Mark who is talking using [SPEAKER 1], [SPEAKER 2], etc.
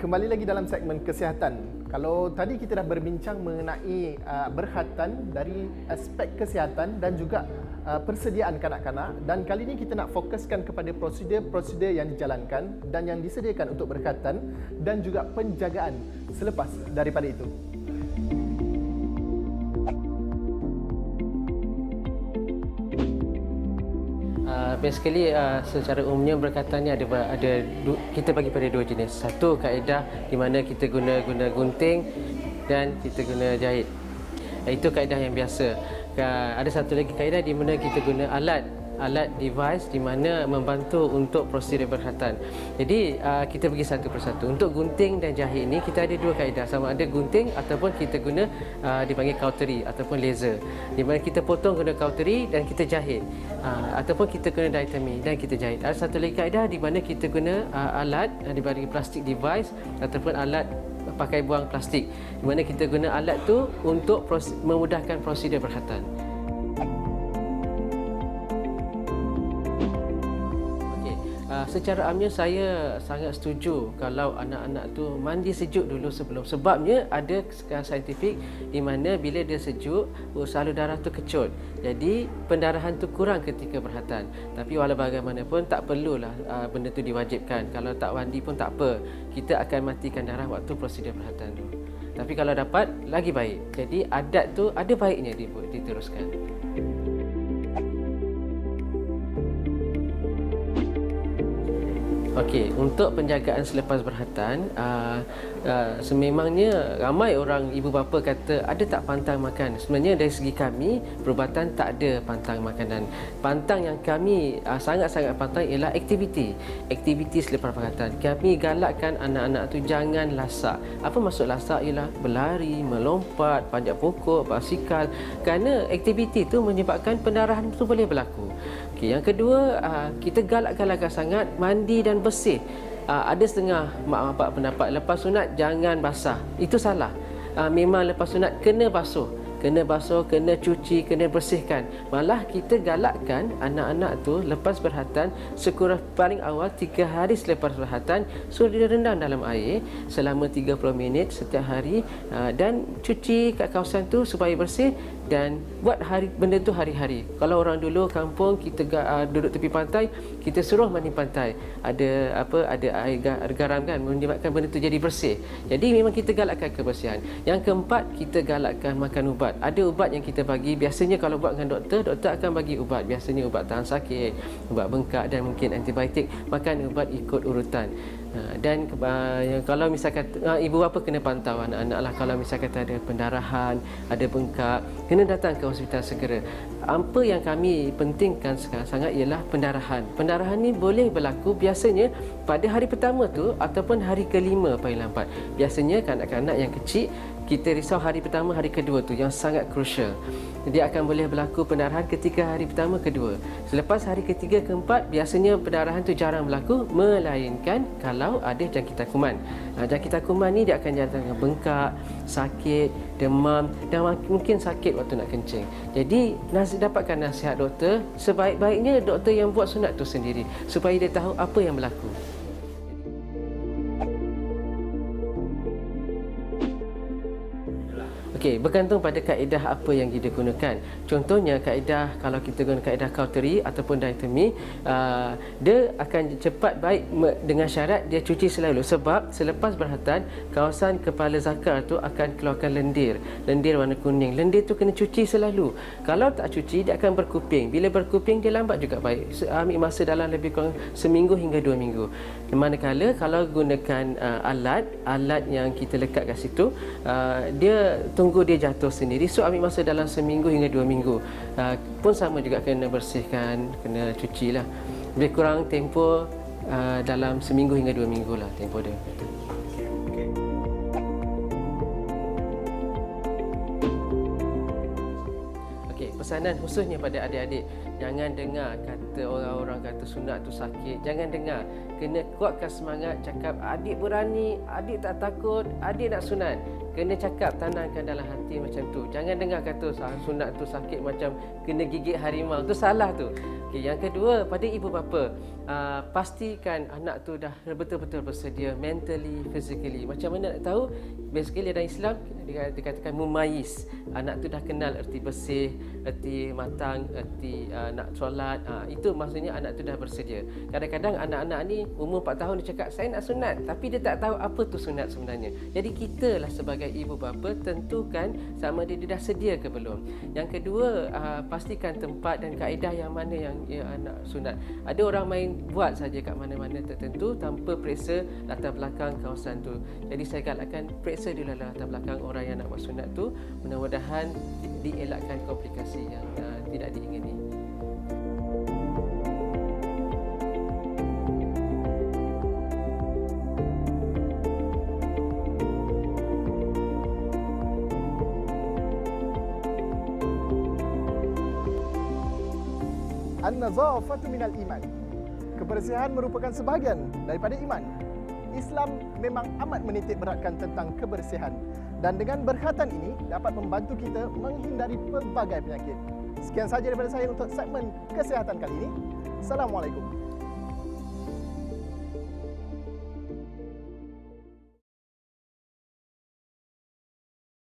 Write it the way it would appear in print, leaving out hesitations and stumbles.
[SPEAKER 1] kembali lagi dalam segmen kesihatan. Kalau tadi kita dah berbincang mengenai berkhatan dari aspek kesihatan dan juga persediaan kanak-kanak, dan kali ini kita nak fokuskan kepada prosedur-prosedur yang dijalankan dan yang disediakan untuk berkhatan dan juga penjagaan selepas daripada itu.
[SPEAKER 2] Basically secara umumnya berkatan ni kita bagi pada dua jenis. Satu kaedah di mana kita guna gunting dan kita guna jahit. Itu kaedah yang biasa. Ada satu lagi kaedah di mana kita guna alat device di mana membantu untuk prosedur berkhatan. Jadi kita pergi satu persatu. Untuk gunting dan jahit ini kita ada dua kaedah, sama ada gunting ataupun kita guna dipanggil cautery ataupun laser. Di mana kita potong guna cautery dan kita jahit. Ataupun kita guna diatomy dan kita jahit. Ada satu lagi kaedah di mana kita guna alat dibagi plastic device ataupun alat pakai buang plastik. Di mana kita guna alat tu untuk memudahkan prosedur berkhatan. Secara amnya saya sangat setuju kalau anak-anak tu mandi sejuk dulu sebabnya ada saintifik di mana bila dia sejuk salur darah tu kecut, jadi pendarahan tu kurang ketika berkhatan. Tapi walau bagaimanapun tak perlulah benda tu diwajibkan. Kalau tak mandi pun tak apa, kita akan matikan darah waktu prosedur berkhatan tu. Tapi kalau dapat lagi baik. Jadi adat tu ada baiknya diteruskan. Okey, untuk penjagaan selepas berkhatan, sememangnya ramai orang ibu bapa kata ada tak pantang makan. Sebenarnya dari segi kami, perubatan tak ada pantang makanan. Pantang yang kami sangat-sangat pantang ialah aktiviti selepas berkhatan. Kami galakkan anak-anak tu jangan lasak. Apa maksud lasak? Ialah berlari, melompat, panjat pokok, basikal. Kerana aktiviti tu menyebabkan pendarahan tu boleh berlaku. Okay, yang kedua, kita galakkan sangat mandi dan bersih. Ada setengah mak bapak pendapat lepas sunat jangan basah. Itu salah. Memang lepas sunat kena basuh, kena cuci, kena bersihkan. Malah kita galakkan anak-anak tu lepas berkhatan sekurang paling awal 3 hari selepas berkhatan suruh dia rendam dalam air selama 30 minit setiap hari dan cuci kat kawasan tu supaya bersih. Dan buat benda tu hari-hari. Kalau orang dulu kampung kita duduk tepi pantai, kita suruh mandi pantai. Ada air garam kan menyebabkan benda tu jadi bersih. Jadi memang kita galakkan kebersihan. Yang keempat, kita galakkan makan ubat. Ada ubat yang kita bagi. Biasanya kalau buat dengan doktor akan bagi ubat. Biasanya ubat tahan sakit, ubat bengkak dan mungkin antibiotik. Makan ubat ikut urutan. Dan kalau misalkan ibu bapa kena pantau anak-anak lah, kalau misalkan ada pendarahan, ada bengkak, kena datang ke hospital segera. Apa yang kami pentingkan sekarang sangat ialah pendarahan. Pendarahan ni boleh berlaku biasanya pada hari pertama tu ataupun hari kelima paling lambat. Biasanya kanak-kanak yang kecil kita risau hari pertama, hari kedua tu yang sangat crucial. Dia akan boleh berlaku pendarahan ketika hari pertama, kedua. Selepas hari ketiga, keempat, biasanya pendarahan tu jarang berlaku melainkan kalau ada jangkitan kuman. Jangkitan kuman ni dia akan datangkan bengkak, sakit, demam dan mungkin sakit waktu nak kencing. Jadi dapatkan nasihat doktor, sebaik-baiknya doktor yang buat sunat tu sendiri supaya dia tahu apa yang berlaku. Okey, bergantung pada kaedah apa yang kita gunakan. Contohnya kaedah, kalau kita guna kaedah cautery ataupun diatomy, dia akan cepat baik dengan syarat dia cuci selalu. Sebab selepas berkhatan, kawasan kepala zakar tu akan keluarkan lendir warna kuning. Lendir tu kena cuci selalu. Kalau tak cuci, dia akan berkuping. Bila berkuping, dia lambat juga baik. Ambil masa dalam lebih kurang seminggu hingga 2 minggu. Manakala kalau gunakan alat yang kita lekat kat situ, dia tunggu dia jatuh sendiri. So ambil masa dalam seminggu hingga 2 minggu. Pun sama juga kena bersihkan, kena cuci lah. Lebih kurang tempoh dalam seminggu hingga 2 minggu lah tempoh dia. Okey, pesanan khususnya pada adik-adik, jangan dengar kata kata orang-orang kata sunat tu sakit, jangan dengar. Kena kuatkan semangat, cakap adik berani, adik tak takut, adik nak sunat. Kena cakap, tanamkan dalam hati macam tu. Jangan dengar kata sunat tu sakit macam kena gigit harimau. Tu salah tu. Okay, yang kedua, pada ibu bapa, pastikan anak tu dah betul-betul bersedia mentally, physically. Macam mana nak tahu? Basically dalam Islam dikatakan mumayyiz. Anak tu dah kenal erti bersih, erti matang, erti nak solat. Itu maksudnya anak tu dah bersedia. Kadang-kadang anak-anak ni umur 4 tahun dia cakap saya nak sunat, tapi dia tak tahu apa tu sunat sebenarnya. Jadi kita lah sebagai ibu bapa tentukan sama ada dia dah sedia ke belum. Yang kedua, pastikan tempat dan kaedah yang mana yang anak sunat. Ada orang main buat saja kat mana-mana tertentu tanpa periksa latar belakang kawasan tu. Jadi saya galakkan periksa dulu latar belakang orang yang nak buat sunat tu. Mudah-mudahan dielakkan komplikasi yang tidak diingini.
[SPEAKER 1] An-nazafatu minal iman. Kebersihan merupakan sebahagian daripada iman. Islam memang amat menitik beratkan tentang kebersihan dan dengan berkhatan ini dapat membantu kita menghindari pelbagai penyakit. Sekian sahaja daripada saya untuk segmen kesihatan kali ini. Assalamualaikum.